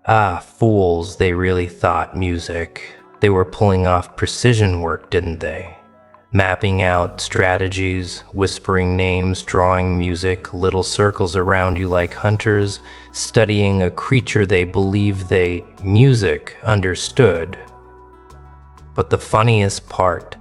Ah, fools, they really thought music. They were pulling off precision work, didn't they? Mapping out strategies, whispering names, drawing music, little circles around you like hunters, studying a creature they believed music understood. But the funniest part,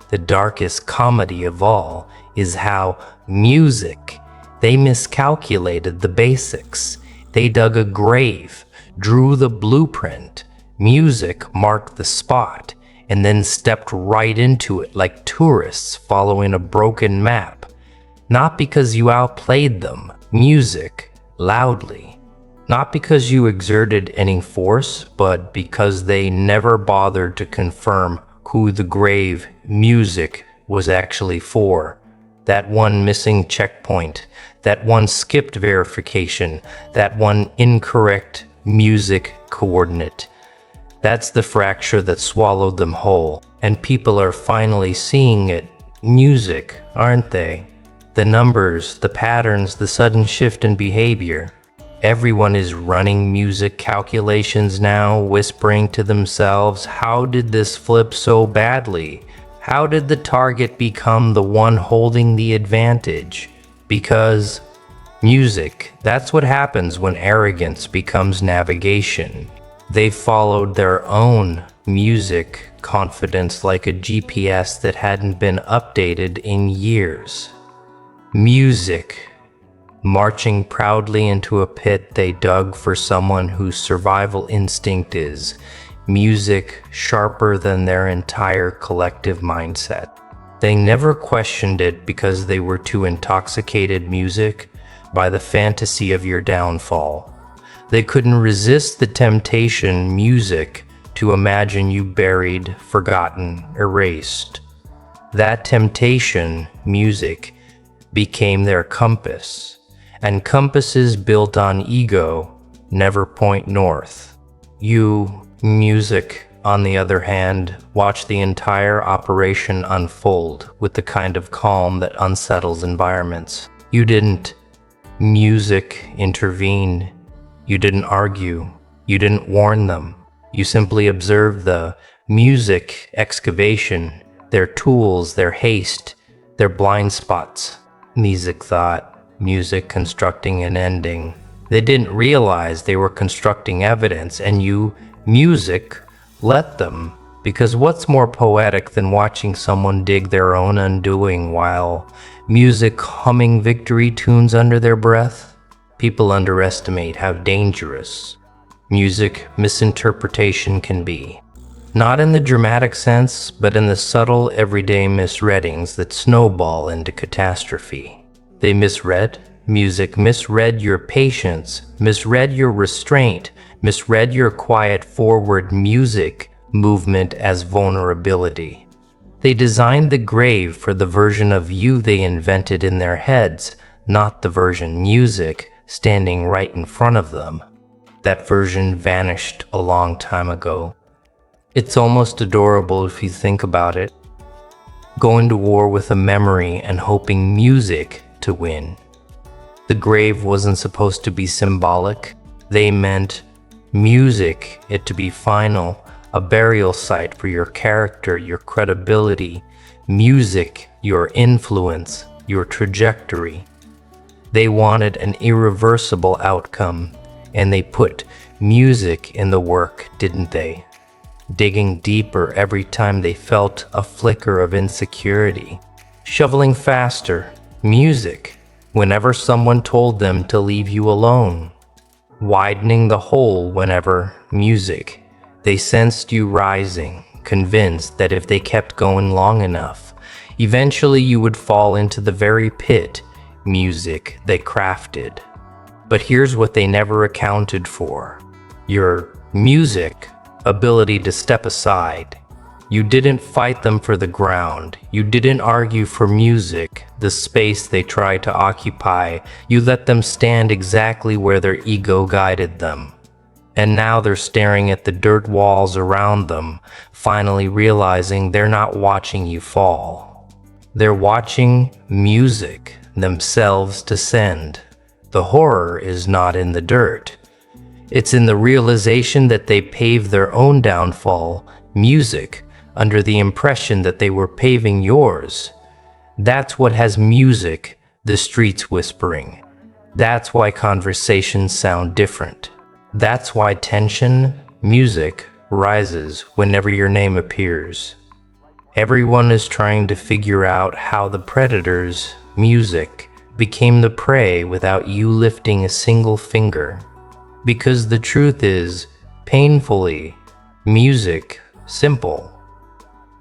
the darkest comedy of all, is how music, they miscalculated the basics. They dug a grave, drew the blueprint, music marked the spot, and then stepped right into it like tourists following a broken map. Not because you outplayed them, music, loudly. Not because you exerted any force, but because they never bothered to confirm who the grave music was actually for. That one missing checkpoint, that one skipped verification, that one incorrect music coordinate. That's the fracture that swallowed them whole, and people are finally seeing it. Music, aren't they? The numbers, the patterns, the sudden shift in behavior. Everyone is running music calculations now, whispering to themselves, how did this flip so badly? How did the target become the one holding the advantage? Because music, that's what happens when arrogance becomes navigation. They followed their own music confidence like a GPS that hadn't been updated in years. Music, marching proudly into a pit they dug for someone whose survival instinct is. Music sharper than their entire collective mindset. They never questioned it because they were too intoxicated music by the fantasy of your downfall. They couldn't resist the temptation, music, to imagine you buried, forgotten, erased. That temptation, music, became their compass, and compasses built on ego never point north. You, music, on the other hand, watch the entire operation unfold with the kind of calm that unsettles environments. You didn't, music, intervene. You didn't argue. You didn't warn them. You simply observed the music excavation, their tools, their haste, their blind spots. Music thought, music constructing an ending. They didn't realize they were constructing evidence, and you, music, let them. Because what's more poetic than watching someone dig their own undoing while music humming victory tunes under their breath? People underestimate how dangerous music misinterpretation can be. Not in the dramatic sense, but in the subtle, everyday misreadings that snowball into catastrophe. They misread, music misread your patience, misread your restraint, misread your quiet forward music movement as vulnerability. They designed the grave for the version of you they invented in their heads, not the version music standing right in front of them. That version vanished a long time ago. It's almost adorable if you think about it. Going to war with a memory and hoping music to win. The grave wasn't supposed to be symbolic. They meant music, it to be final, a burial site for your character, your credibility, music, your influence, your trajectory. They wanted an irreversible outcome, and they put music in the work, didn't they? Digging deeper every time they felt a flicker of insecurity. Shoveling faster, music, whenever someone told them to leave you alone. Widening the hole whenever, music, they sensed you rising, convinced that if they kept going long enough, eventually you would fall into the very pit, music, they crafted. But here's what they never accounted for. Your music ability to step aside. You didn't fight them for the ground. You didn't argue for music, the space they tried to occupy. You let them stand exactly where their ego guided them. And now they're staring at the dirt walls around them, finally realizing they're not watching you fall. They're watching music themselves descend. The horror is not in the dirt. It's in the realization that they paved their own downfall, music, under the impression that they were paving yours. That's what has music, the streets whispering. That's why conversations sound different. That's why tension, music, rises whenever your name appears. Everyone is trying to figure out how the predators, music, became the prey without you lifting a single finger. Because the truth is, painfully, music, simple.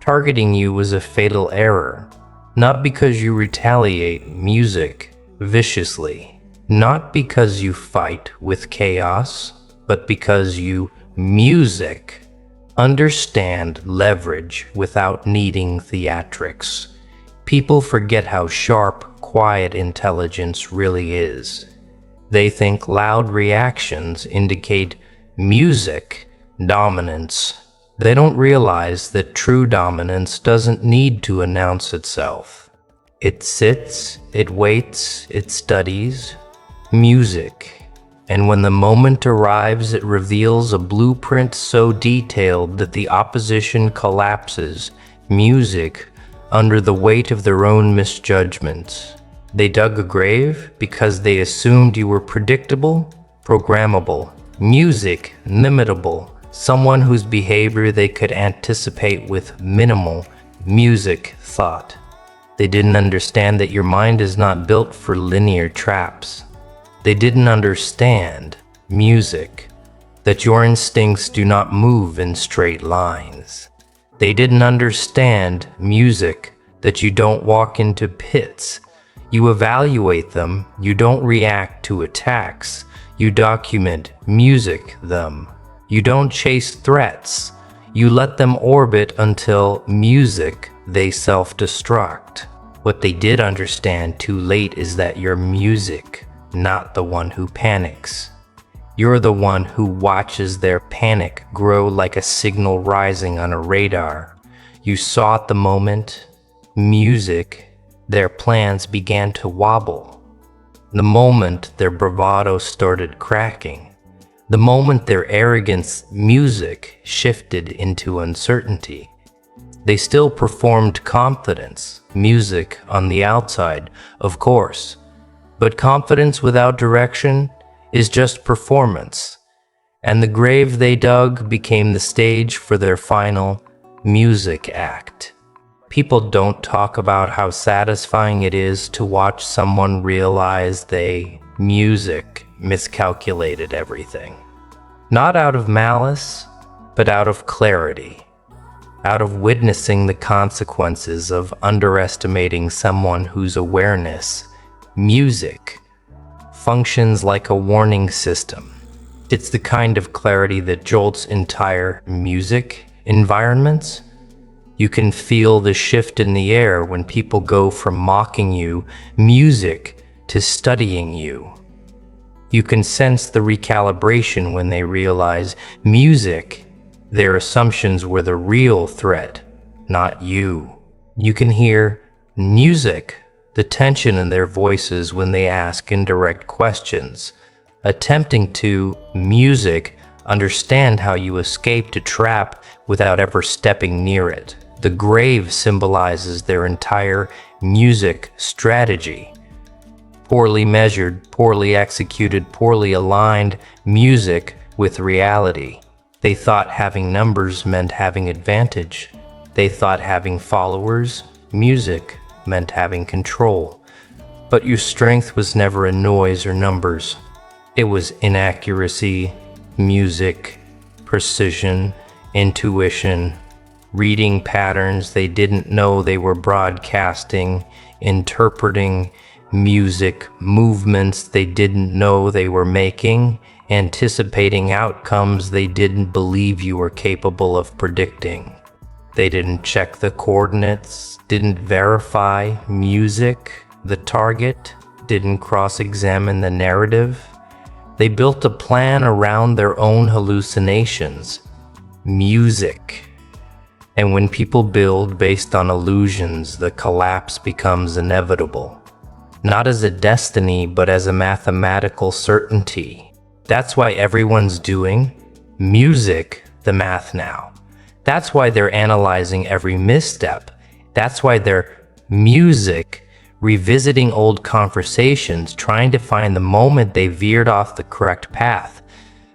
Targeting you was a fatal error. Not because you retaliate music viciously. Not because you fight with chaos, but because you music understand leverage without needing theatrics. People forget how sharp, quiet intelligence really is. They think loud reactions indicate music dominance. They don't realize that true dominance doesn't need to announce itself. It sits, it waits, it studies. Music. And when the moment arrives, it reveals a blueprint so detailed that the opposition collapses, music, under the weight of their own misjudgments. They dug a grave because they assumed you were predictable, programmable, music, imitable, someone whose behavior they could anticipate with minimal music thought. They didn't understand that your mind is not built for linear traps. They didn't understand music, that your instincts do not move in straight lines. They didn't understand music, that you don't walk into pits. You evaluate them, you don't react to attacks. You document music them. You don't chase threats. You let them orbit until music they self-destruct. What they did understand too late is that you're music, not the one who panics. You're the one who watches their panic grow like a signal rising on a radar. You saw at the moment, music, their plans began to wobble. The moment their bravado started cracking. The moment their arrogance, music, shifted into uncertainty. They still performed confidence, music, on the outside, of course. But confidence without direction is just performance, and the grave they dug became the stage for their final music act. People don't talk about how satisfying it is to watch someone realize they, music, miscalculated everything. Not out of malice, but out of clarity. Out of witnessing the consequences of underestimating someone whose awareness, music, functions like a warning system. It's the kind of clarity that jolts entire music environments. You can feel the shift in the air when people go from mocking you, music, to studying you. You can sense the recalibration when they realize music, their assumptions were the real threat, not you. You can hear music, the tension in their voices when they ask indirect questions, attempting to, music, understand how you escaped a trap without ever stepping near it. The grave symbolizes their entire music strategy. Poorly measured, poorly executed, poorly aligned music with reality. They thought having numbers meant having advantage. They thought having followers, music, meant having control. But your strength was never in noise or numbers. It was inaccuracy, music, precision, intuition, reading patterns they didn't know they were broadcasting, interpreting music, movements they didn't know they were making, anticipating outcomes they didn't believe you were capable of predicting. They didn't check the coordinates, didn't verify music, the target, didn't cross-examine the narrative. They built a plan around their own hallucinations, music. And when people build based on illusions, the collapse becomes inevitable. not as a destiny, but as a mathematical certainty. That's why everyone's doing music the math now. That's why they're analyzing every misstep. That's why they're music revisiting old conversations, trying to find the moment they veered off the correct path.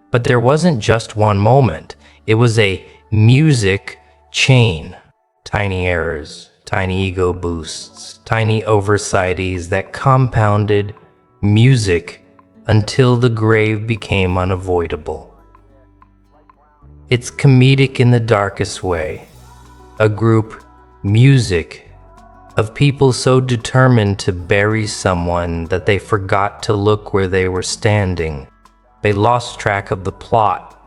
But there wasn't just one moment. It was a music chain. Tiny errors, tiny ego boosts, tiny oversights that compounded music until the grave became unavoidable. It's comedic in the darkest way. A group, music, of people so determined to bury someone that they forgot to look where they were standing. They lost track of the plot,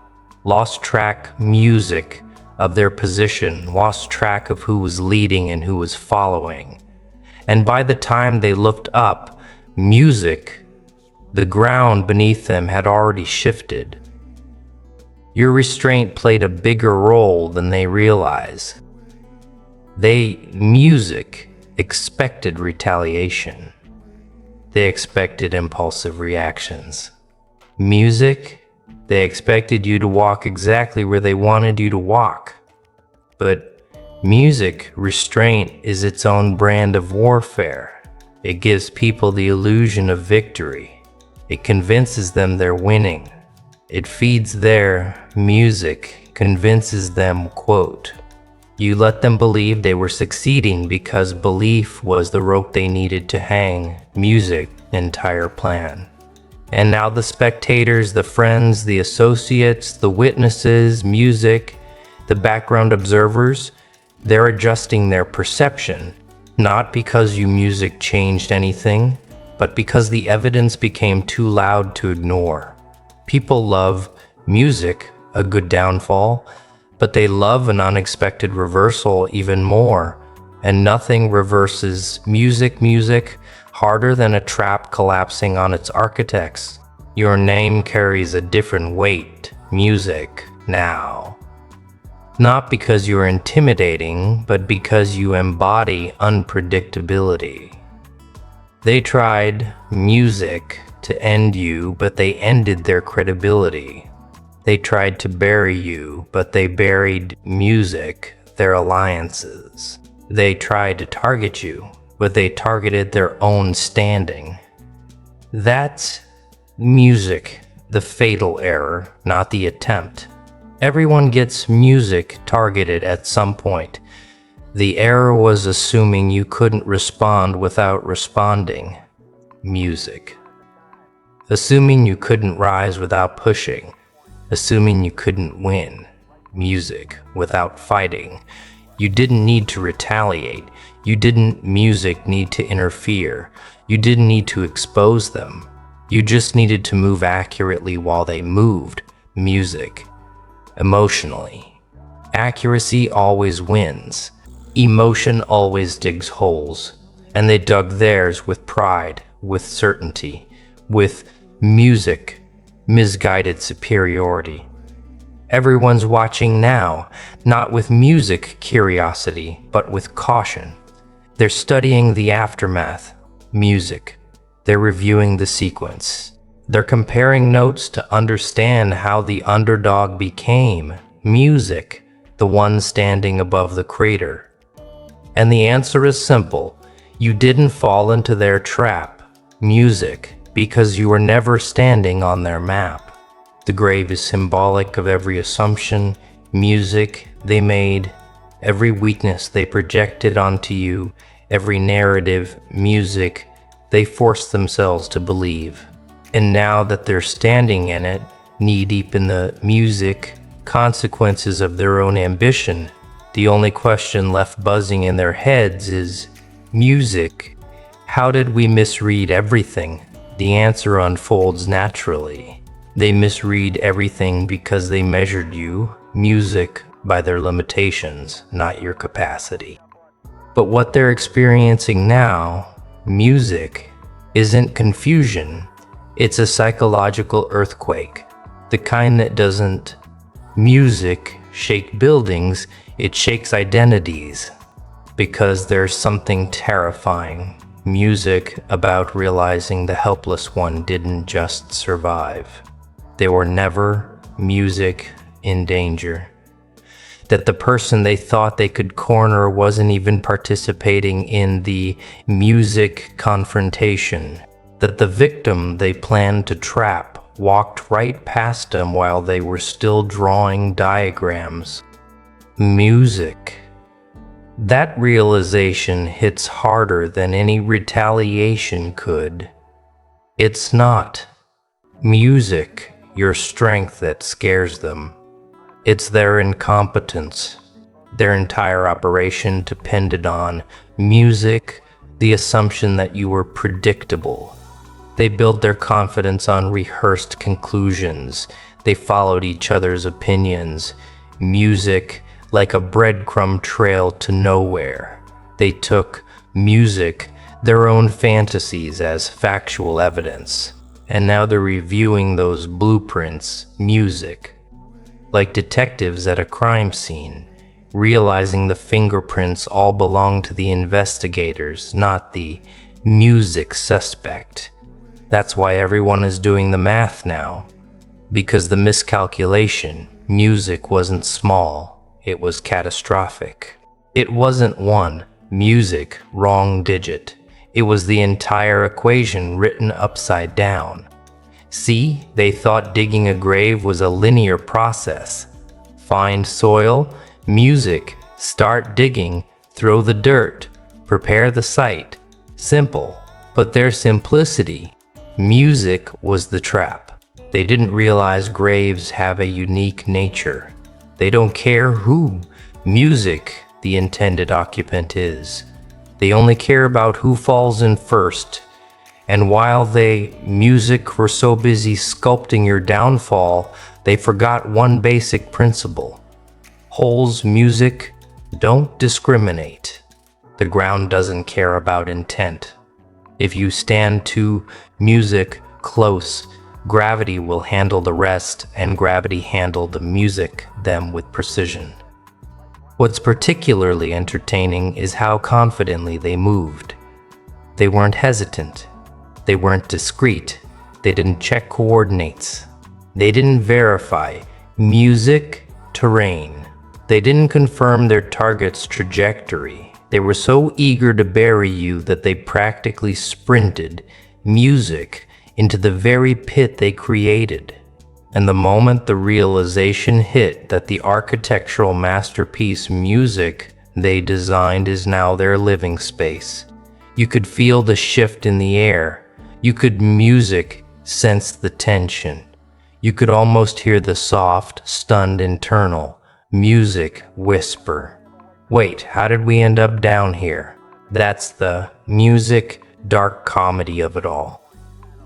lost track music of their position, lost track of who was leading and who was following. And by the time they looked up, music, the ground beneath them had already shifted. Your restraint played a bigger role than they realize. Music, expected retaliation. They expected impulsive reactions. Music, they expected you to walk exactly where they wanted you to walk. But music, restraint, is its own brand of warfare. It gives people the illusion of victory. It convinces them they're winning. It feeds their music, convinces them, quote, you let them believe they were succeeding because belief was the rope they needed to hang music entire plan. And now the spectators, the friends, the associates, the witnesses, music, the background observers, they're adjusting their perception, not because you music changed anything, but because the evidence became too loud to ignore. People love music, a good downfall, but they love an unexpected reversal even more, and nothing reverses music harder than a trap collapsing on its architects. Your name carries a different weight, music, now. Not because you're intimidating, but because you embody unpredictability. They tried music to end you, but they ended their credibility. They tried to bury you, but they buried music, their alliances. They tried to target you, but they targeted their own standing. That's music, the fatal error, not the attempt. Everyone gets music targeted at some point. The error was assuming you couldn't respond without responding. Music. Assuming you couldn't rise without pushing. Assuming you couldn't win. Music. Without fighting. You didn't need to retaliate. You didn't music need to interfere. You didn't need to expose them. You just needed to move accurately while they moved. Music. Emotionally. Accuracy always wins. Emotion always digs holes. And they dug theirs with pride, with certainty, with music, misguided superiority. Everyone's watching now, not with music curiosity, but with caution. They're studying the aftermath, music. They're reviewing the sequence. They're comparing notes to understand how the underdog became music, the one standing above the crater. And the answer is simple. You didn't fall into their trap, music, because you were never standing on their map. The grave is symbolic of every assumption, music they made, every weakness they projected onto you, every narrative, music they forced themselves to believe. And now that they're standing in it, knee-deep in the music, consequences of their own ambition, the only question left buzzing in their heads is, music, how did we misread everything? The answer unfolds naturally. They misread everything because they measured you, music, by their limitations, not your capacity. But what they're experiencing now, music, isn't confusion. It's a psychological earthquake, the kind that doesn't music shake buildings, it shakes identities, because there's something terrifying, Music about realizing the helpless one didn't just survive. They were never music in danger. That the person they thought they could corner wasn't even participating in the music confrontation. That the victim they planned to trap walked right past them while they were still drawing diagrams. Music. That realization hits harder than any retaliation could. It's not music, your strength, that scares them. It's their incompetence. Their entire operation depended on music, the assumption that you were predictable. They built their confidence on rehearsed conclusions. They followed each other's opinions. Music like a breadcrumb trail to nowhere. They took music, their own fantasies, as factual evidence. And now they're reviewing those blueprints, music, like detectives at a crime scene, realizing the fingerprints all belong to the investigators, not the music suspect. That's why everyone is doing the math now, because the miscalculation, music, wasn't small, it was catastrophic. It wasn't one music wrong digit. It was the entire equation written upside down. See, they thought digging a grave was a linear process. Find soil, music, start digging, throw the dirt, prepare the site. Simple. But their simplicity, music, was the trap. They didn't realize graves have a unique nature. They don't care who music the intended occupant is. They only care about who falls in first. And while they, music, were so busy sculpting your downfall, they forgot one basic principle. Holes, music, don't discriminate. The ground doesn't care about intent. If you stand to music close, gravity will handle the rest, and gravity handled the music them with precision. What's particularly entertaining is how confidently they moved. They weren't hesitant. They weren't discreet. They didn't check coordinates. They didn't verify music terrain. They didn't confirm their target's trajectory. They were so eager to bury you that they practically sprinted music into the very pit they created. And the moment the realization hit that the architectural masterpiece music they designed is now their living space, you could feel the shift in the air. You could music sense the tension. You could almost hear the soft, stunned internal music whisper. Wait, how did we end up down here? That's the music dark comedy of it all.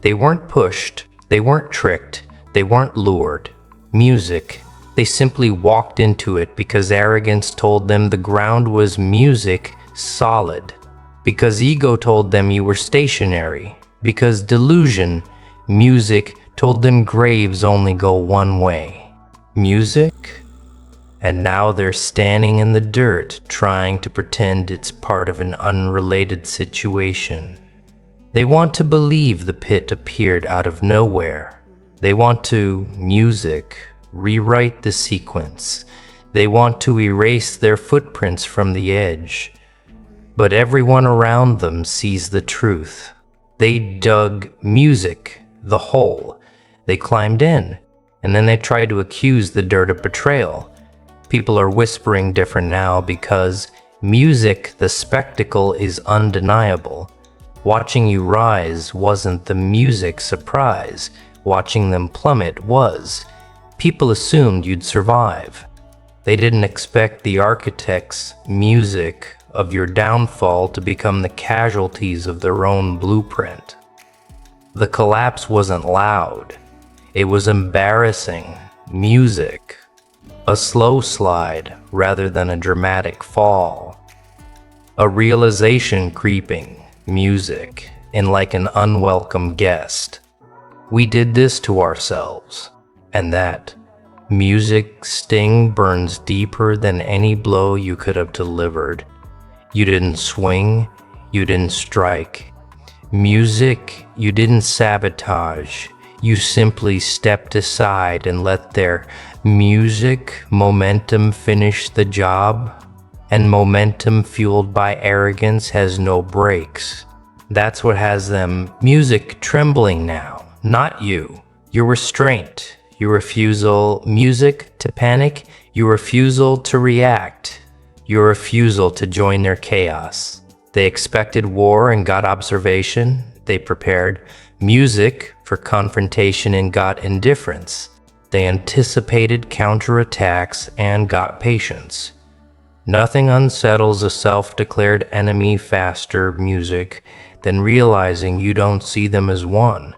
They weren't pushed, they weren't tricked, they weren't lured. Music, they simply walked into it because arrogance told them the ground was music solid. Because ego told them you were stationary. Because delusion, music, told them graves only go one way. Music? And now they're standing in the dirt trying to pretend it's part of an unrelated situation. They want to believe the pit appeared out of nowhere. They want to, music, rewrite the sequence. They want to erase their footprints from the edge. But everyone around them sees the truth. They dug music, the hole. They climbed in, and then they tried to accuse the dirt of betrayal. People are whispering different now because music, the spectacle, is undeniable. Watching you rise wasn't the music surprise. Watching them plummet was. People assumed you'd survive. They didn't expect the architect's music of your downfall to become the casualties of their own blueprint. The collapse wasn't loud. It was embarrassing. Music. A slow slide rather than a dramatic fall. A realization creeping. Music. And like an unwelcome guest. We did this to ourselves. And that music sting burns deeper than any blow you could have delivered. You didn't swing, you didn't strike. Music, you didn't sabotage. You simply stepped aside and let their music momentum finish the job. And momentum fueled by arrogance has no brakes. That's what has them music trembling now, not you. Your restraint, your refusal, music to panic, your refusal to react, your refusal to join their chaos. They expected war and got observation. They prepared music for confrontation and got indifference. They anticipated counterattacks and got patience. Nothing unsettles a self-declared enemy faster, music, than realizing you don't see them as one.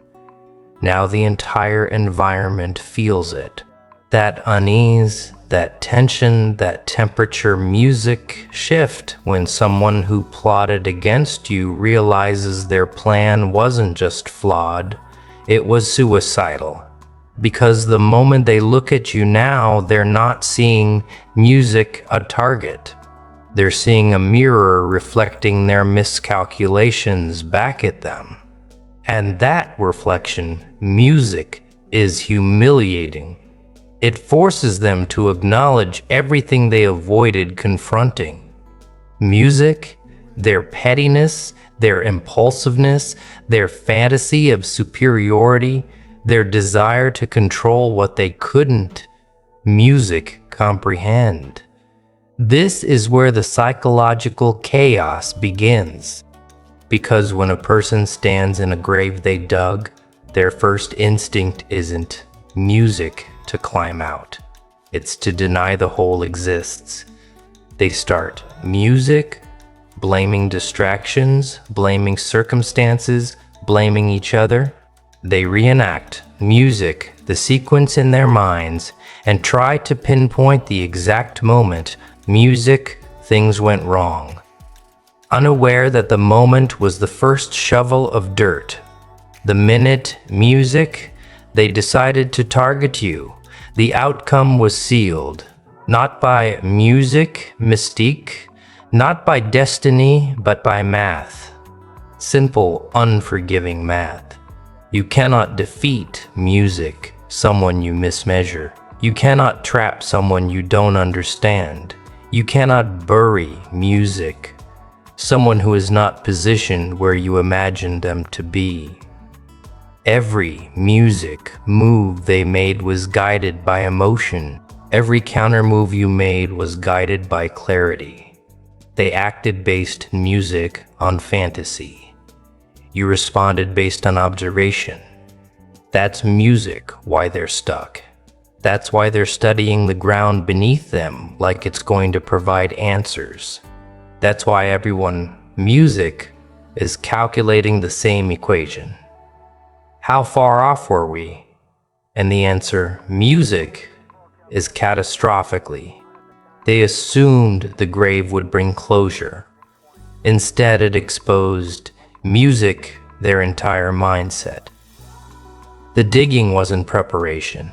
Now the entire environment feels it. That unease, that tension, that temperature, music shift when someone who plotted against you realizes their plan wasn't just flawed, it was suicidal. Because the moment they look at you now, they're not seeing music a target. They're seeing a mirror reflecting their miscalculations back at them. And that reflection, music, is humiliating. It forces them to acknowledge everything they avoided confronting. Music, their pettiness, their impulsiveness, their fantasy of superiority, their desire to control what they couldn't, music, comprehend. This is where the psychological chaos begins. Because when a person stands in a grave they dug, their first instinct isn't music to climb out. It's to deny the whole exists. They start music, blaming distractions, blaming circumstances, blaming each other. They reenact music, the sequence in their minds, and try to pinpoint the exact moment music, things went wrong. Unaware that the moment was the first shovel of dirt. The minute music, they decided to target you. The outcome was sealed, not by music, mystique, not by destiny, but by math. Simple, unforgiving math. You cannot defeat music, someone you mismeasure. You cannot trap someone you don't understand. You cannot bury music, someone who is not positioned where you imagine them to be. Every music move they made was guided by emotion. Every counter move you made was guided by clarity. They acted based music on fantasy. You responded based on observation. That's music, why they're stuck. That's why they're studying the ground beneath them like it's going to provide answers. That's why music, is calculating the same equation. How far off were we? And the answer, music, is catastrophically. They assumed the grave would bring closure. Instead, it exposed music, their entire mindset. The digging wasn't preparation.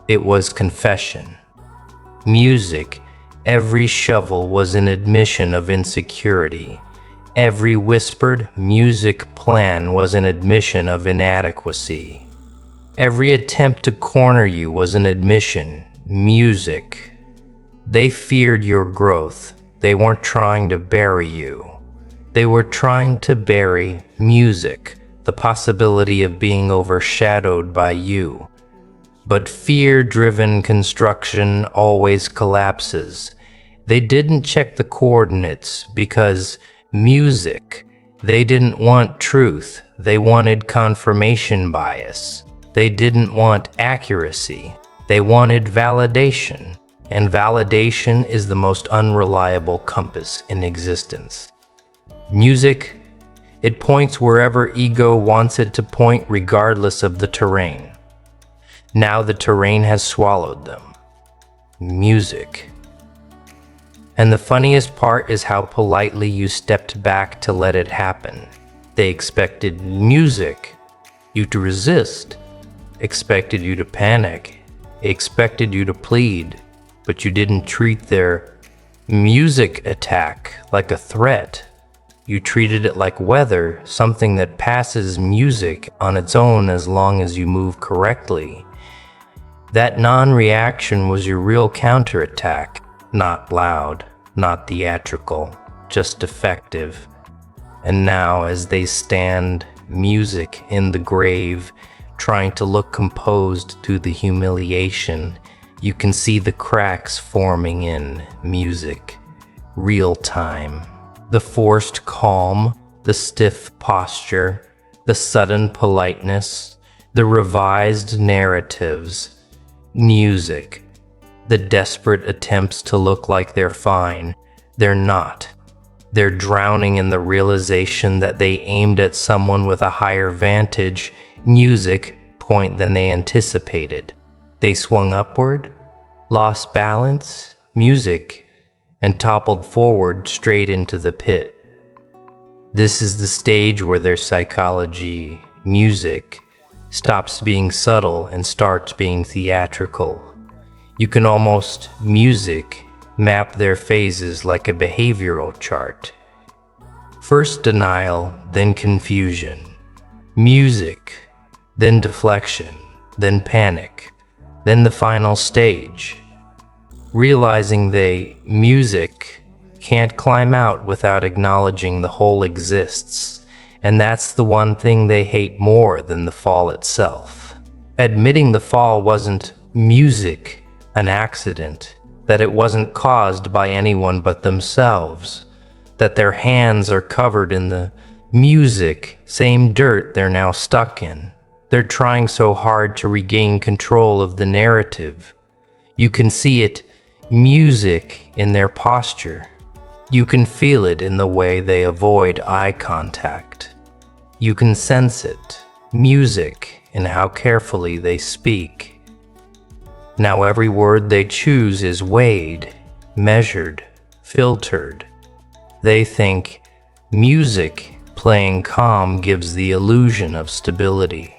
It was confession. Music, every shovel was an admission of insecurity. Every whispered music plan was an admission of inadequacy. Every attempt to corner you was an admission, music. They feared your growth. They weren't trying to bury you. They were trying to bury music, the possibility of being overshadowed by you. But fear-driven construction always collapses. They didn't check the coordinates because music, they didn't want truth. They wanted confirmation bias. They didn't want accuracy. They wanted validation. And validation is the most unreliable compass in existence. Music, it points wherever ego wants it to point regardless of the terrain. Now the terrain has swallowed them. Music. And the funniest part is how politely you stepped back to let it happen. They expected music, you to resist, expected you to panic, expected you to plead, but you didn't treat their music attack like a threat. You treated it like weather, something that passes music on its own as long as you move correctly. That non-reaction was your real counterattack, not loud, not theatrical, just effective. And now, as they stand, music in the grave, trying to look composed to the humiliation, you can see the cracks forming in music. Real time. The forced calm, the stiff posture, the sudden politeness, the revised narratives. Music. The desperate attempts to look like they're fine. They're not. They're drowning in the realization that they aimed at someone with a higher vantage music point than they anticipated. They swung upward, lost balance, music, and toppled forward straight into the pit. This is the stage where their psychology, music, stops being subtle and starts being theatrical. You can almost map their phases like a behavioral chart. First denial, then confusion. Music, then deflection, then panic, then the final stage. Realizing music can't climb out without acknowledging the whole exists, and that's the one thing they hate more than the fall itself. Admitting the fall wasn't music, an accident, that it wasn't caused by anyone but themselves, that their hands are covered in the music, same dirt they're now stuck in. They're trying so hard to regain control of the narrative. You can see it, music, in their posture. You can feel it in the way they avoid eye contact. You can sense it, music, in how carefully they speak. Now every word they choose is weighed, measured, filtered. They think music playing calm gives the illusion of stability.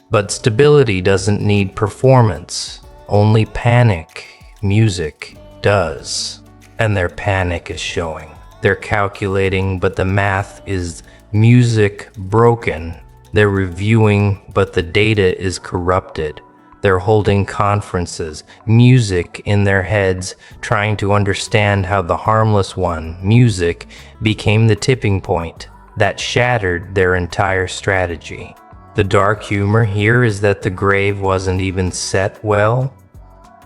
But stability doesn't need performance, only panic. Music does. And their panic is showing. They're calculating, but the math is music broken. They're reviewing, but the data is corrupted. They're holding conferences, music in their heads, trying to understand how the harmless one, music, became the tipping point that shattered their entire strategy. The dark humor here is that the grave wasn't even set well.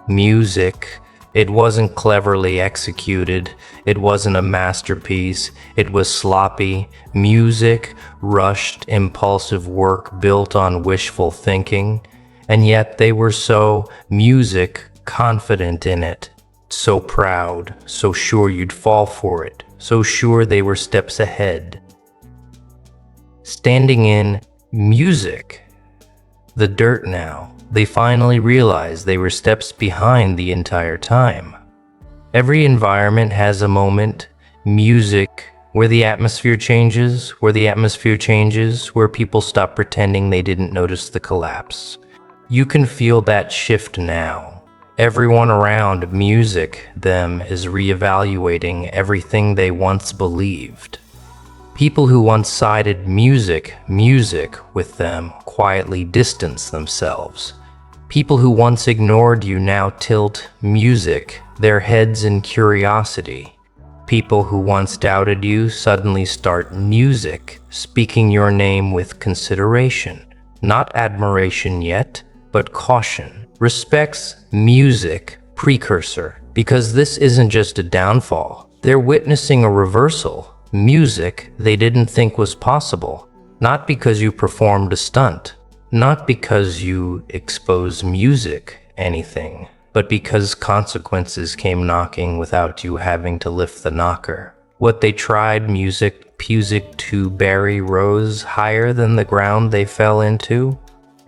Music, it wasn't cleverly executed, it wasn't a masterpiece, it was sloppy. Music, rushed, impulsive work built on wishful thinking, and yet they were so confident in it, so proud, so sure you'd fall for it, so sure they were steps ahead. Standing in music, the dirt now, they finally realized they were steps behind the entire time. Every environment has a moment, music, where the atmosphere changes, where people stop pretending they didn't notice the collapse. You can feel that shift now. Everyone around music, them, is reevaluating everything they once believed. People who once sided music with them quietly distance themselves. People who once ignored you now tilt music, their heads in curiosity. People who once doubted you suddenly start music, speaking your name with consideration. Not admiration yet, but caution. Respects music, precursor, because this isn't just a downfall. They're witnessing a reversal. Music they didn't think was possible. Not because you performed a stunt. Not because you expose music anything, but because consequences came knocking without you having to lift the knocker. What they tried music to bury rose higher than the ground they fell into.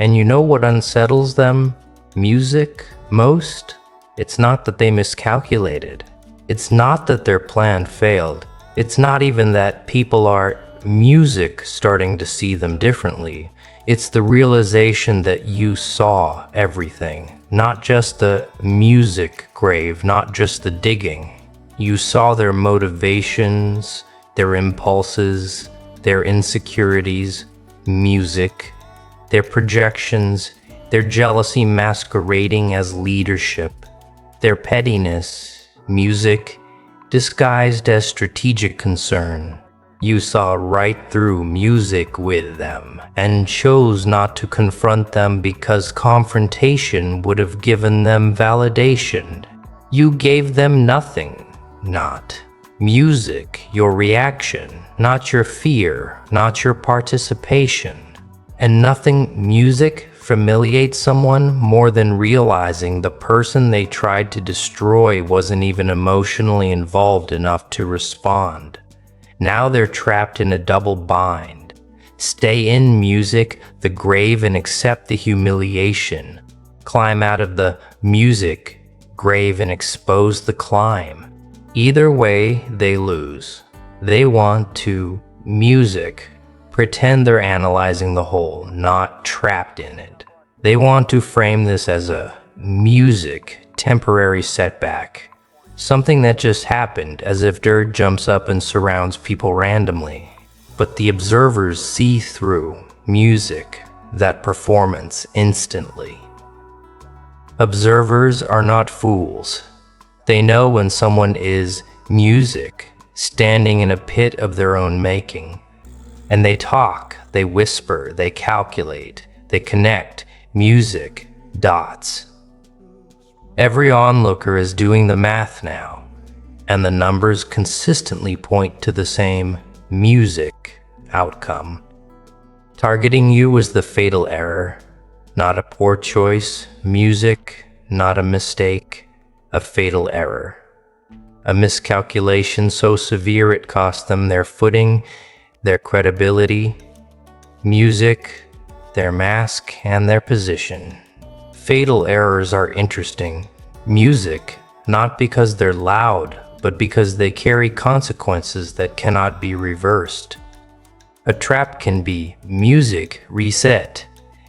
And you know what unsettles them, music, most? It's not that they miscalculated. It's not that their plan failed. It's not even that people are music starting to see them differently. It's the realization that you saw everything, not just the music grave, not just the digging. You saw their motivations, their impulses, their insecurities, music, their projections, their jealousy masquerading as leadership, their pettiness, music, disguised as strategic concern. You saw right through music with them and chose not to confront them because confrontation would have given them validation. You gave them nothing, not music, your reaction, not your fear, not your participation. And nothing music humiliates someone more than realizing the person they tried to destroy wasn't even emotionally involved enough to respond. Now they're trapped in a double bind. Stay in music, the grave, and accept the humiliation. Climb out of the music grave and expose the climb. Either way, they lose. They want to music. Pretend they're analyzing the whole, not trapped in it. They want to frame this as a music temporary setback. Something that just happened, as if dirt jumps up and surrounds people randomly. But the observers see through music, that performance, instantly. Observers are not fools. They know when someone is music, standing in a pit of their own making. And they talk, they whisper, they calculate, they connect, music, dots. Every onlooker is doing the math now, and the numbers consistently point to the same music outcome. Targeting you was the fatal error, not a poor choice, music, not a mistake, a fatal error. A miscalculation so severe it cost them their footing, their credibility, music, their mask, and their position. Fatal errors are interesting. Music, not because they're loud, but because they carry consequences that cannot be reversed. A trap can be music reset.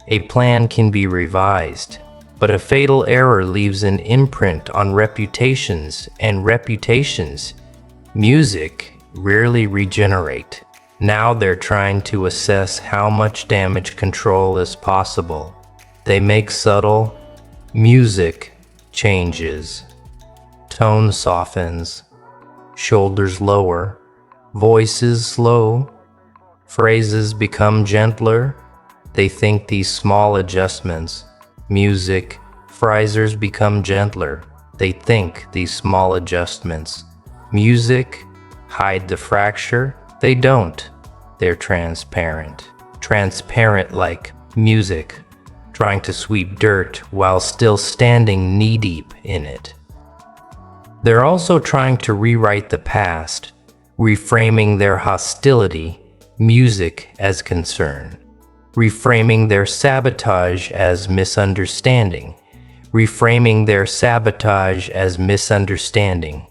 A plan can be revised. But a fatal error leaves an imprint on reputations, and reputations, music, rarely regenerate. Now they're trying to assess how much damage control is possible. They make subtle music changes. Tone softens, shoulders lower, voices slow, phrases become gentler. They think these small adjustments, music, phrases become gentler. They think these small adjustments, music, hide the fracture. They don't. They're transparent. Transparent like music, trying to sweep dirt while still standing knee-deep in it. They're also trying to rewrite the past, reframing their hostility, music as concern, reframing their sabotage as misunderstanding, reframing their sabotage as misunderstanding,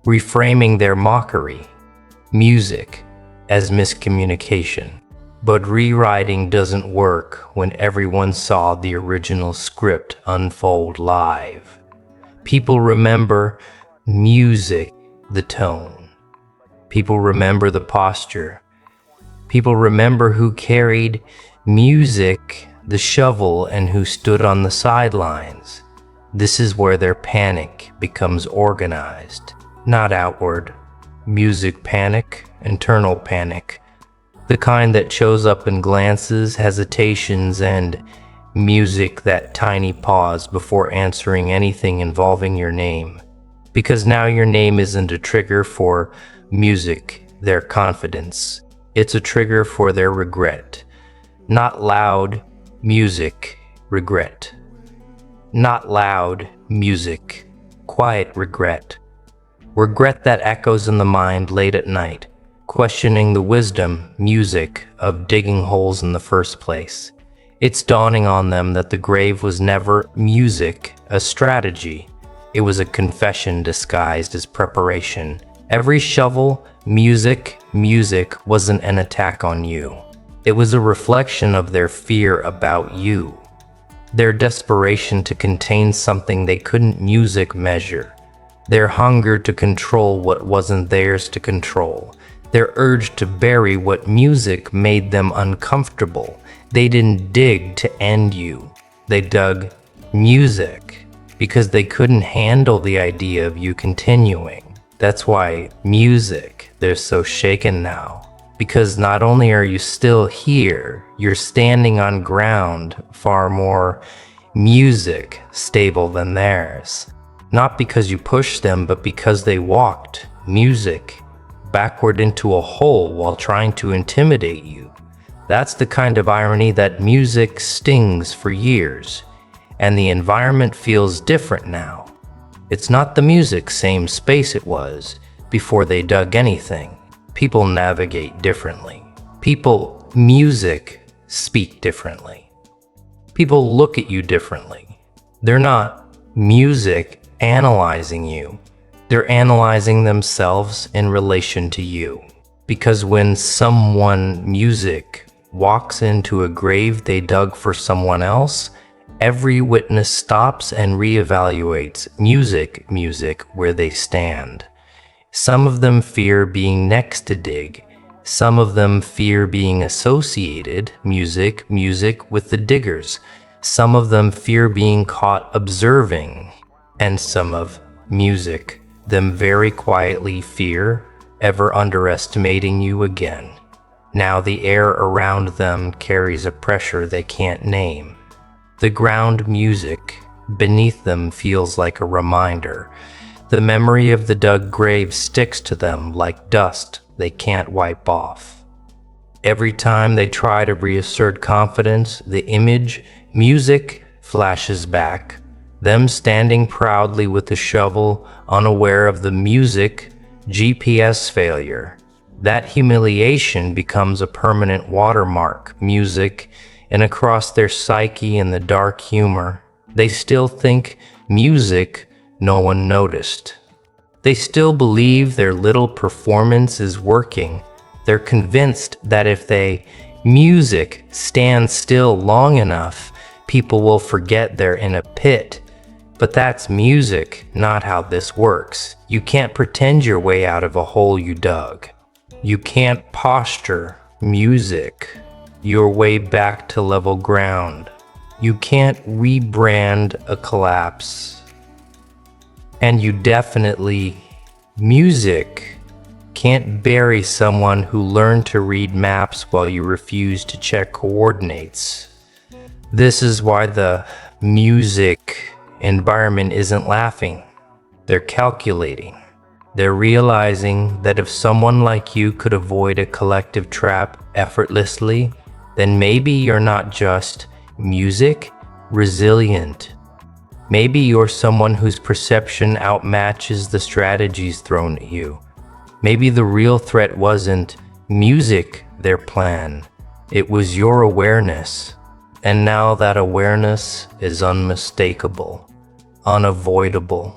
reframing their mockery, music, as miscommunication. But rewriting doesn't work when everyone saw the original script unfold live. People remember music, the tone. People remember the posture. People remember who carried music, the shovel, and who stood on the sidelines. This is where their panic becomes organized, not outward. Music panic, internal panic. The kind that shows up in glances, hesitations, and music, that tiny pause before answering anything involving your name. Because now your name isn't a trigger for music, their confidence. It's a trigger for their regret. Not loud music, regret. Not loud music, quiet regret. Regret that echoes in the mind late at night, questioning the wisdom, music, of digging holes in the first place. It's dawning on them that the grave was never music, a strategy. It was a confession disguised as preparation. Every shovel, music wasn't an attack on you. It was a reflection of their fear about you. Their desperation to contain something they couldn't music measure. Their hunger to control what wasn't theirs to control. Their urge to bury what music made them uncomfortable. They didn't dig to end you. They dug music because they couldn't handle the idea of you continuing. That's why music, they're so shaken now. Because not only are you still here, you're standing on ground far more music stable than theirs. Not because you pushed them, but because they walked music backward into a hole while trying to intimidate you. That's the kind of irony that music stings for years, and the environment feels different now. It's not the music's same space it was before they dug anything. People navigate differently. Music speak differently. People look at you differently. They're not music analyzing you. They're analyzing themselves in relation to you. Because when music walks into a grave they dug for someone else, every witness stops and reevaluates music where they stand. Some of them fear being next to dig. Some of them fear being associated music with the diggers. Some of them fear being caught observing. And some of music, them very quietly fear ever underestimating you again. Now the air around them carries a pressure they can't name. The ground music beneath them feels like a reminder. The memory of the dug grave sticks to them like dust they can't wipe off. Every time they try to reassert confidence, the image, music, flashes back. Them standing proudly with the shovel, unaware of the music, GPS failure. That humiliation becomes a permanent watermark, music, and across their psyche in the dark humor. They still think music no one noticed. They still believe their little performance is working. They're convinced that if music stands still long enough, people will forget they're in a pit. But that's music, not how this works. You can't pretend your way out of a hole you dug. You can't posture music your way back to level ground. You can't rebrand a collapse. And you definitely, music, can't bury someone who learned to read maps while you refuse to check coordinates. This is why the music environment isn't laughing. They're calculating. They're realizing that if someone like you could avoid a collective trap effortlessly, then maybe you're not just music resilient. Maybe you're someone whose perception outmatches the strategies thrown at you. Maybe the real threat wasn't music, their plan. It was your awareness. And now that awareness is unmistakable, unavoidable,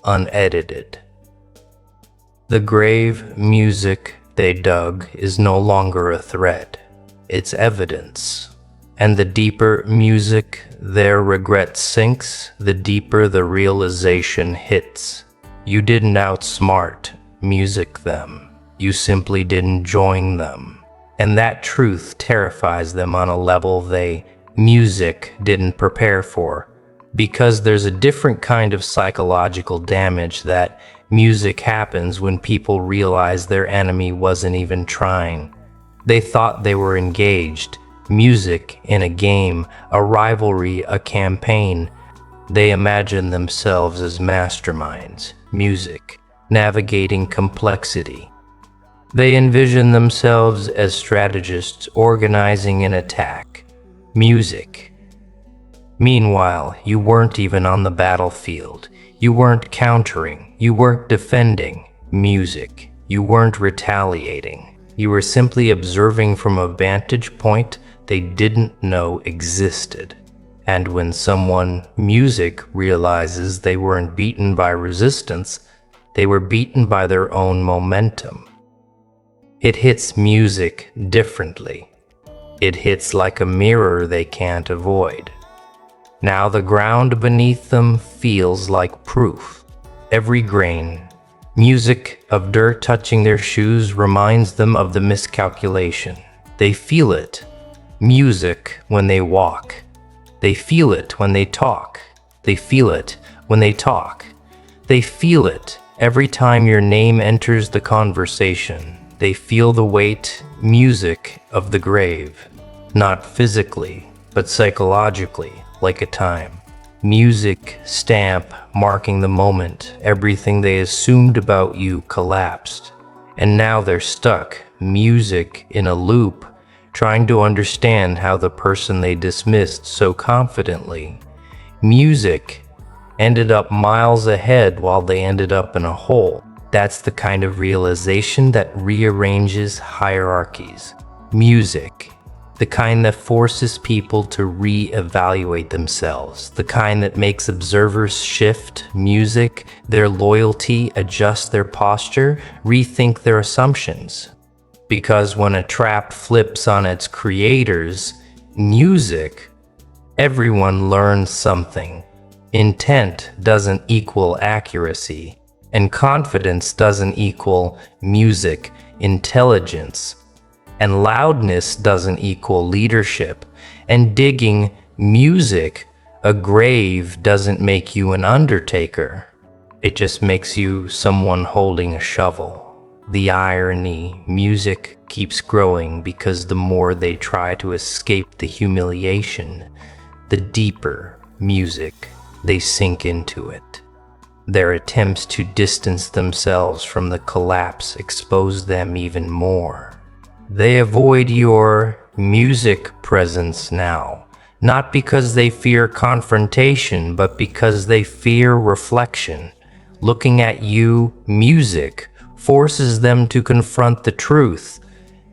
unedited. The grave music they dug is no longer a threat. It's evidence. And the deeper music their regret sinks, the deeper the realization hits. You didn't outsmart music them. You simply didn't join them. And that truth terrifies them on a level music didn't prepare for. Because there's a different kind of psychological damage that music happens when people realize their enemy wasn't even trying. They thought they were engaged. Music in a game, a rivalry, a campaign. They imagine themselves as masterminds, music, navigating complexity. They envision themselves as strategists organizing an attack, music. Meanwhile, you weren't even on the battlefield. You weren't countering. You weren't defending, music. You weren't retaliating. You were simply observing from a vantage point they didn't know existed. And when someone, music, realizes they weren't beaten by resistance, they were beaten by their own momentum. It hits music differently. It hits like a mirror they can't avoid. Now the ground beneath them feels like proof. Every grain, Music of dirt touching their shoes reminds them of the miscalculation. They feel it. Music when they walk. They feel it when they talk. They feel it when they talk. They feel it every time your name enters the conversation. They feel the weight, music of the grave. Not physically, but psychologically, like a time. Music, stamp, marking the moment. Everything they assumed about you collapsed. And now they're stuck, music in a loop, trying to understand how the person they dismissed so confidently. Music ended up miles ahead while they ended up in a hole. That's the kind of realization that rearranges hierarchies. Music, the kind that forces people to re-evaluate themselves, the kind that makes observers shift music, their loyalty, adjust their posture, rethink their assumptions. Because when a trap flips on its creators, music, everyone learns something. Intent doesn't equal accuracy, and confidence doesn't equal music intelligence. And loudness doesn't equal leadership. And digging music, a grave, doesn't make you an undertaker. It just makes you someone holding a shovel. The irony, music keeps growing because the more they try to escape the humiliation, the deeper music they sink into it. Their attempts to distance themselves from the collapse expose them even more. They avoid your music presence now, not because they fear confrontation, but because they fear reflection. Looking at you, music, forces them to confront the truth.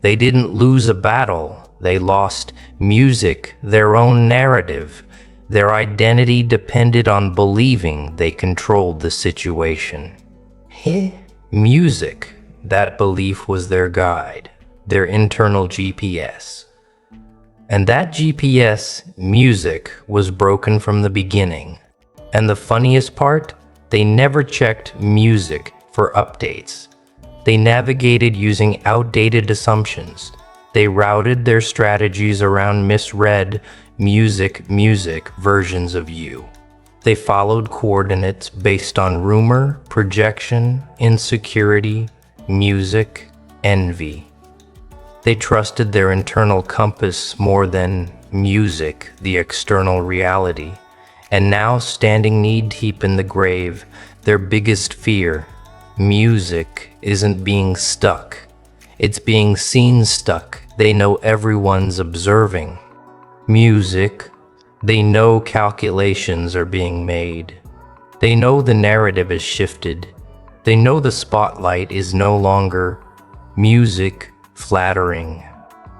They didn't lose a battle, they lost music, their own narrative. Their identity depended on believing they controlled the situation. Music, that belief was their guide. Their internal GPS. And that GPS, music, was broken from the beginning. And the funniest part, they never checked music for updates. They navigated using outdated assumptions. They routed their strategies around misread music versions of you. They followed coordinates based on rumor, projection, insecurity, music, envy. They trusted their internal compass more than music, the external reality. And now, standing knee-deep in the grave, their biggest fear, music, isn't being stuck. It's being seen stuck. They know everyone's observing. Music, they know calculations are being made. They know the narrative is shifted. They know the spotlight is no longer music, flattering.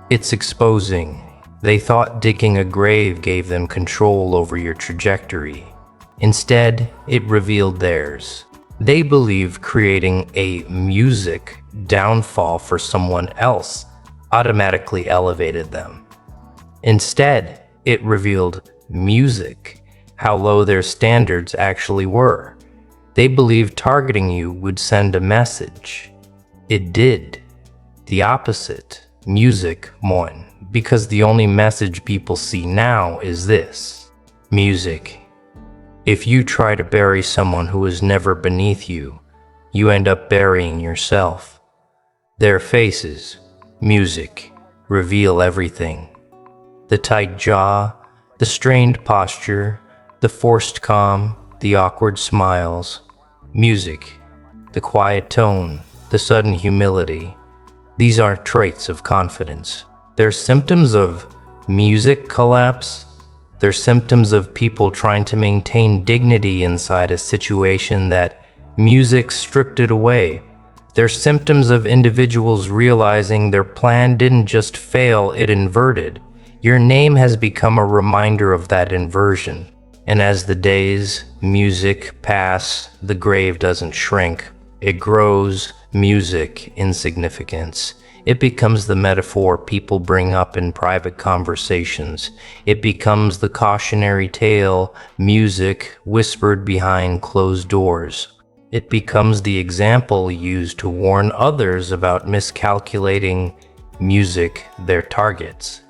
It's exposing. They thought digging a grave gave them control over your trajectory. Instead, it revealed theirs. They believed creating a music downfall for someone else automatically elevated them. Instead, it revealed music, how low their standards actually were. They believed targeting you would send a message. It did. The opposite, music won, because the only message people see now is this. Music. If you try to bury someone who was never beneath you, you end up burying yourself. Their faces, music, reveal everything. The tight jaw, the strained posture, the forced calm, the awkward smiles. Music, the quiet tone, the sudden humility. These aren't traits of confidence. They're symptoms of music collapse. They're symptoms of people trying to maintain dignity inside a situation that music stripped it away. They're symptoms of individuals realizing their plan didn't just fail, it inverted. Your name has become a reminder of that inversion. And as the days, music pass, the grave doesn't shrink. It grows. Music, insignificance. It becomes the metaphor people bring up in private conversations. It becomes the cautionary tale, music, whispered behind closed doors. It becomes the example used to warn others about miscalculating music, their targets.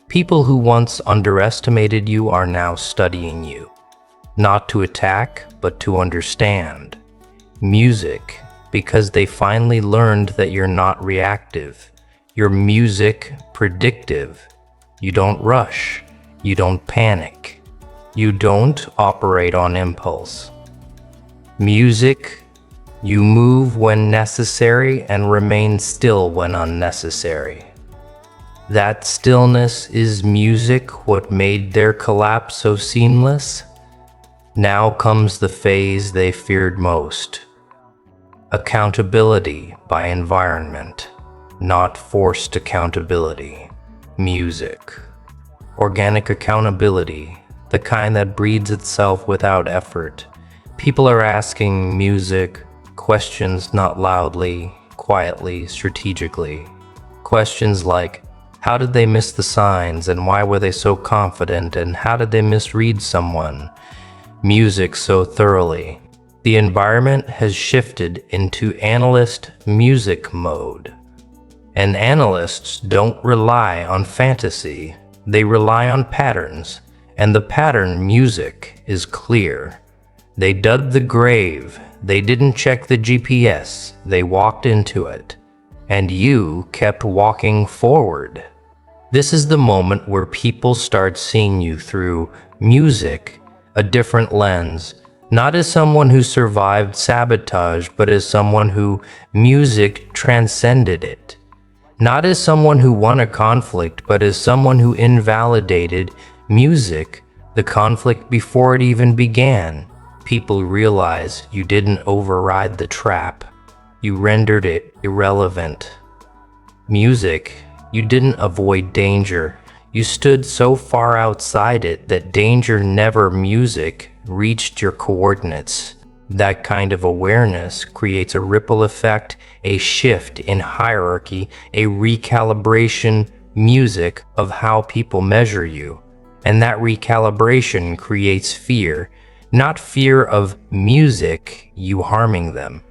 People who once underestimated you are now studying you, not to attack, but to understand. Music, because they finally learned that you're not reactive. You're music predictive. You don't rush. You don't panic. You don't operate on impulse. Music, you move when necessary and remain still when unnecessary. That stillness is music, what made their collapse so seamless. Now comes the phase they feared most. Accountability by environment, not forced accountability. Music. Organic accountability, the kind that breeds itself without effort. People are asking music questions, not loudly, quietly, strategically. Questions like, how did they miss the signs, and why were they so confident, and how did they misread someone? Music so thoroughly. The environment has shifted into analyst music mode. And analysts don't rely on fantasy, they rely on patterns, and the pattern music is clear. They dug the grave, they didn't check the GPS, they walked into it, and you kept walking forward. This is the moment where people start seeing you through music, a different lens, not as someone who survived sabotage, but as someone who music transcended it. Not as someone who won a conflict, but as someone who invalidated music, the conflict before it even began. People realize you didn't override the trap. You rendered it irrelevant. Music, you didn't avoid danger. You stood so far outside it that danger never music reached your coordinates. That kind of awareness creates a ripple effect, a shift in hierarchy, a recalibration music of how people measure you. And that recalibration creates fear, not fear of music, you harming them.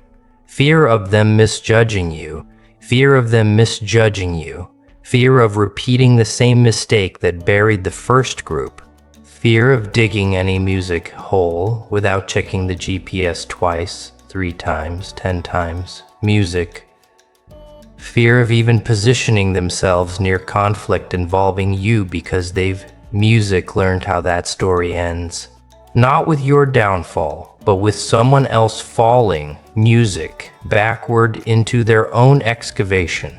Fear of them misjudging you, fear of them misjudging you, fear of repeating the same mistake that buried the first group, fear of digging any music hole without checking the GPS twice, 3 times, 10 times, music, fear of even positioning themselves near conflict involving you because they've music learned how that story ends. Not with your downfall, but with someone else falling, music, backward into their own excavation.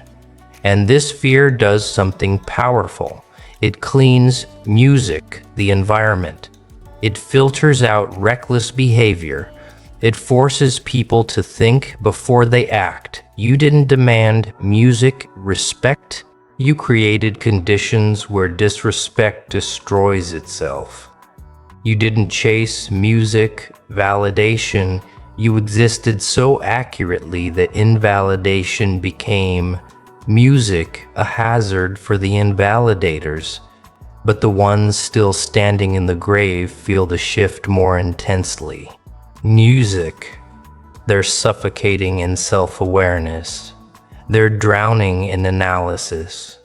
And this fear does something powerful. It cleans music, the environment. It filters out reckless behavior. It forces people to think before they act. You didn't demand music respect. You created conditions where disrespect destroys itself. You didn't chase music validation. You existed so accurately that invalidation became music a hazard for the invalidators. But the ones still standing in the grave feel the shift more intensely. Music, they're suffocating in self-awareness. They're drowning in analysis.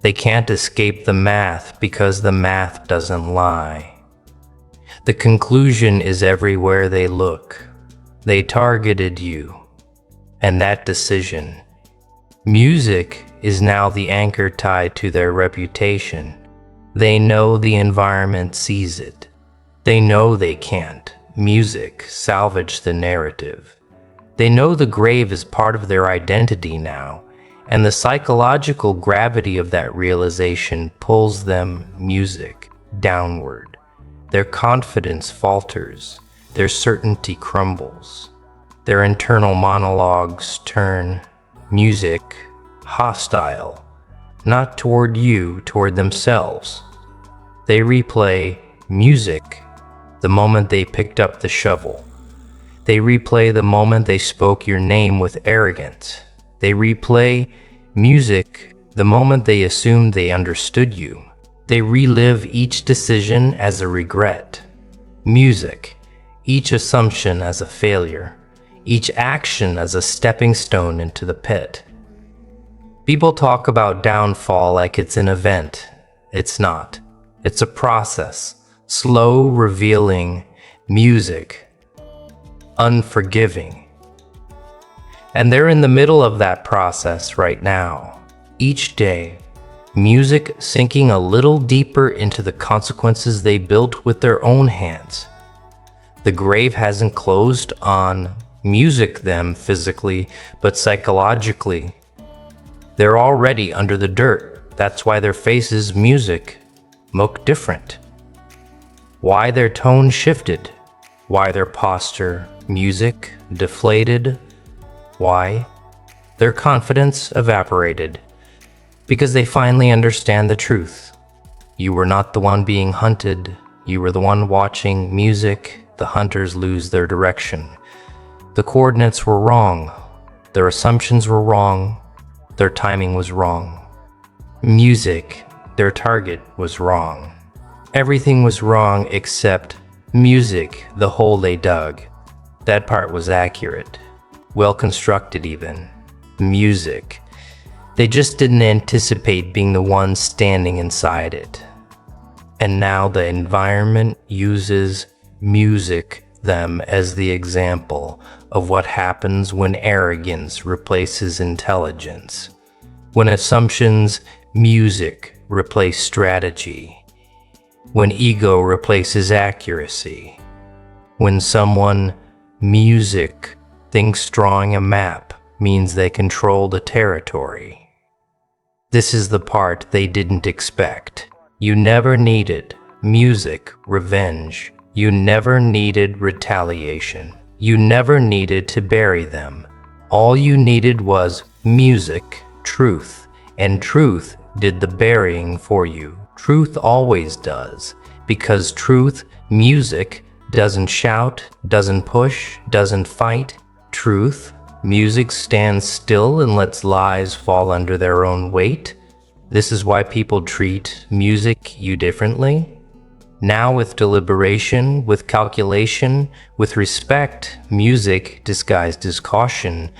They can't escape the math because the math doesn't lie. The conclusion is everywhere they look. They targeted you, and that decision. Music is now the anchor tied to their reputation. They know the environment sees it. They know they can't, music, salvage the narrative. They know the grave is part of their identity now, and the psychological gravity of that realization pulls them, music, downward. Their confidence falters, their certainty crumbles. Their internal monologues turn, music, hostile, not toward you, toward themselves. They replay, music, the moment they picked up the shovel. They replay the moment they spoke your name with arrogance. They replay, music, the moment they assumed they understood you. They relive each decision as a regret. Music, each assumption as a failure. each action as a stepping stone into the pit. People talk about downfall like it's an event. It's not. It's a process, slow, revealing, music, unforgiving. And they're in the middle of that process right now. Each day, music sinking a little deeper into the consequences they built with their own hands. The grave hasn't closed on music them physically, but psychologically. They're already under the dirt. That's why their faces, music, look different. Why their tone shifted. Why their posture, music, deflated. Why their confidence evaporated. Because they finally understand the truth. You were not the one being hunted. You were the one watching music. The hunters lose their direction. The coordinates were wrong. Their assumptions were wrong. Their timing was wrong. Music, their target, was wrong. Everything was wrong except music, the hole they dug. That part was accurate. Well constructed even. Music. They just didn't anticipate being the one standing inside it. And now the environment uses music them as the example of what happens when arrogance replaces intelligence, when assumptions, music, replace strategy, when ego replaces accuracy, when someone, music, thinks drawing a map means they control the territory. This is the part they didn't expect. You never needed music, revenge. You never needed retaliation. You never needed to bury them. All you needed was music, truth, and truth did the burying for you. Truth always does, because truth, music, doesn't shout, doesn't push, doesn't fight. Truth, music stands still and lets lies fall under their own weight. This is why people treat music you differently. Now with deliberation, with calculation, with respect, music disguised as caution,